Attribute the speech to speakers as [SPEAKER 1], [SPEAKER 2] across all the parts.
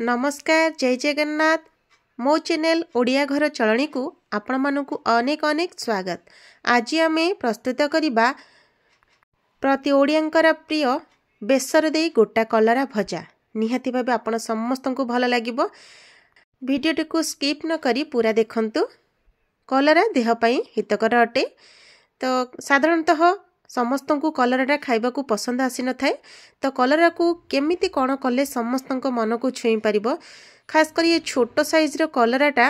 [SPEAKER 1] नमस्कार जय जगन्नाथ मो चैनल ओडिया घर चलणी को आपण मानकु अनेक अनेक स्वागत। आज आमे प्रस्तुत करिबा प्रति ओडियांकर प्रिय बेसर दे गोटा कलरा भजा। निहाती भाबे आपण समस्तंकु भल लागिबो। वीडियोटी को स्किप न करी पूरा देखंतु। कलरा देह पई हितकर अटे। तो साधारणतः समस्त को कलराटा खाइबा को पसंद आसी न थाए। तो कलरा को केमिति कौन कले समस्त मन को छुई पारिबो। खास कर ये छोट साइज रो कलराटा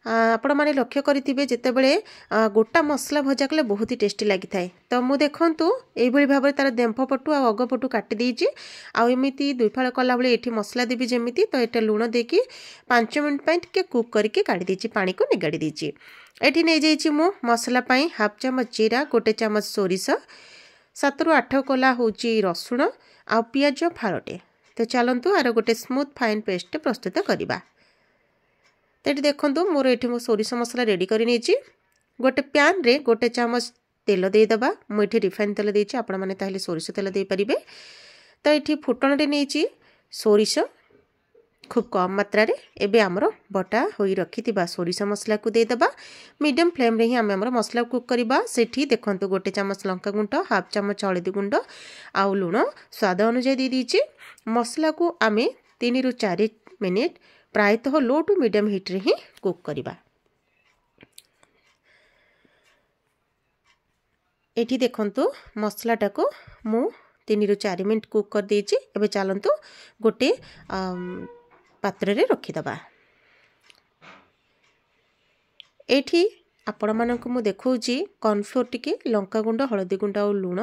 [SPEAKER 1] आपण माने लक्ष्य करिथिबे जेते बेले गोटा मसला भजा कले बहुत ही टेस्टी लागि थाए। तो मु देखंतु एई भली भाबरे तार देंफ पटु आ अग पटु काटि देइछि। आ एमिति दुई फाळ कला बेले एठी मसला देबी जेमिति। तो एटा लूण देकी 5 मिनिट पई टिके कुक करके काढी देइछि, पानी को निगाडी देइछि। एठी नै जाइछि मु मसला पई हाफ चमच जीरा, 1 चमच सोरिष, 7 रु 8 कोला होची रसुण आ पियाज फाळटे। तो चलतु आर गोटे स्मूथ फाइन पेस्ट प्रस्तुत करवा। तो ये देखो मोर ये मो सोरिष मसला रेडी कर गोटे प्यान रे 1 चमच तेल देदेबा। मुझे रिफाइन तेल देछि, आपण माने ताहले सोरिष तेल दे परिबे। तो ये फुटण रे नेछि सोरिष खूब कम मात्रा रे। एबे हमर बटा होई रखिथिबा सोरिष मसला को देदेबा। मीडियम फ्लेम रे ही हमर मसला कुक करबा। सेठी देखंतु 1 चमच लंका गुंड, हाफ चमच हळदी गुंड आ लूण स्वाद अनुसार दे दीछि। मसला को आमे 3 रु 4 मिनिट प्रायतः लो टू मीडियम हीट रे ही कुक करबा। एठी देखंतु मसलाटा को मु 3 रु 4 मिनिट कुक कर देछि। एबे चलंतु गोटे पात्र रे रखि दबा। एठी आपण मानक मु देखौछि कॉर्नफ्लोर टिके लंका गुंड, हळदी गुंड और लूण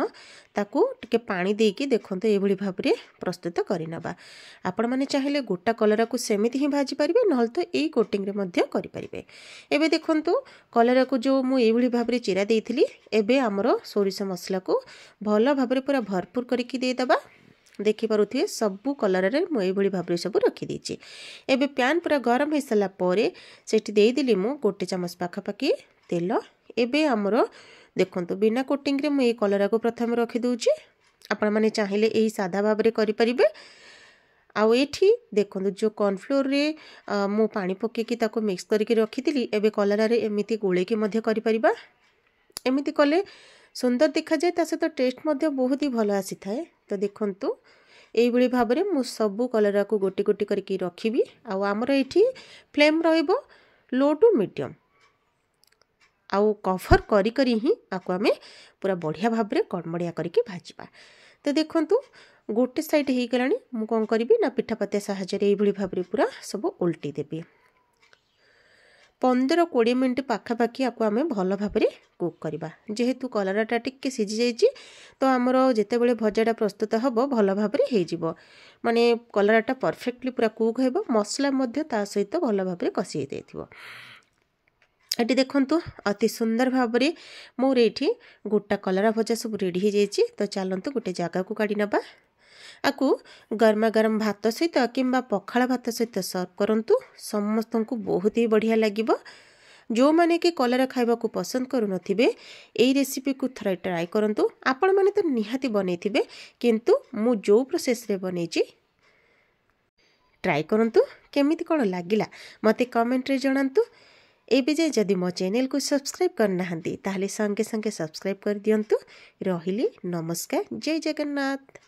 [SPEAKER 1] ताकू टिके पानी देकी देखंतु ए भली भाबरे प्रस्तुत करि नबा। आपण माने चाहिले गोटा कलरा को सेमिति ही भाजी परिबे, नहल तो एई कोटिंग रे मध्य करि परिबे। एबे देखंतु कलरा को जो मु ए भली भाबरे चिरा देइथिली, एबे हमरो सोरिष मसला को भलो भाबरे पूरा भरपूर करके दे दबा। देखि पारुथिए सबु कलर रे मु ए भली भाबरे सब रखि देछि। एबे पैन पूरा गरम हे सला परे सेठी देइ दिली मु 1 चमच पाखा पाकी तेल। एबे हमरो देखंतु बिना कोटिंग रे मु ए कलरा को प्रथम रखि दोछि। आपण माने चाहिले एही सादा भाबरे करि परिबे। आउ एठी देखंतु जो कॉर्नफ्लोर रे मु पानी पके की ताको मिक्स करके रखितिली, एबे कलरा रे एमिति गोळे के मध्य करि परिबा। एमिति कले सुंदर देखा जाए, ता सहित टेस्ट मध्य बहुत ही भलो आसी थाए। तो देखंतु एई भली भाबरे मु सबु कलरा को गोटी गोटी करके रखिबी। आउ हमर एठी फ्लेम रहइबो लो टू मीडियम। आउ कवर करी करी ही आको आमे पूरा बढ़िया भाबरे कड़मड़िया करके भाजिबा। तो देखंतु गोटे साइड हे गलानी, मु कोन करबी ना पिठापतिया सहायता रे एई भली भाबरे पूरा सब उल्टी देबी। 15-20 मिनिट पाखापाखि आको आमे भल भाबरे कुक करबा। जेहेतु कलराटा टिके सिझी जाइछि, तो हमरो जेते बेले भजाटा प्रस्तुत हबो भल भाबरे हे जिवो। माने कलराटा परफेक्टली पूरा कुक हेबो, मसला मध्य ता सहित भल भाबरे कसी देथिबो। एटी देखंतु अति सुंदर भाबरे मोर एठी गोटा कलरा भजा सब रेडी हे जाइछि। तो चलंतु गोटे जगह को काढी नबा। आकु गरमा गरम भात सहित किंबा पखाळ भात सहित सर्व करंतु। समस्त को बहुत ही बढ़िया लागिबो। जो माने कि कलरा खाइबा को पसंद करू नथिबे, एई रेसिपी को थरा ट्राई करंतु। आपण माने तो निहाती बनेथिबे, किंतु मु जो प्रोसेस रे बनेछि ट्राई करंतु। केमिति कोन लागिला मते कमेंट रे जणांतु। एबे जे जदि मो चैनल को सब्सक्राइब करना हंती ताहले संगे संगे सब्सक्राइब कर दियंतु। रहिली नमस्कार जय जगन्नाथ।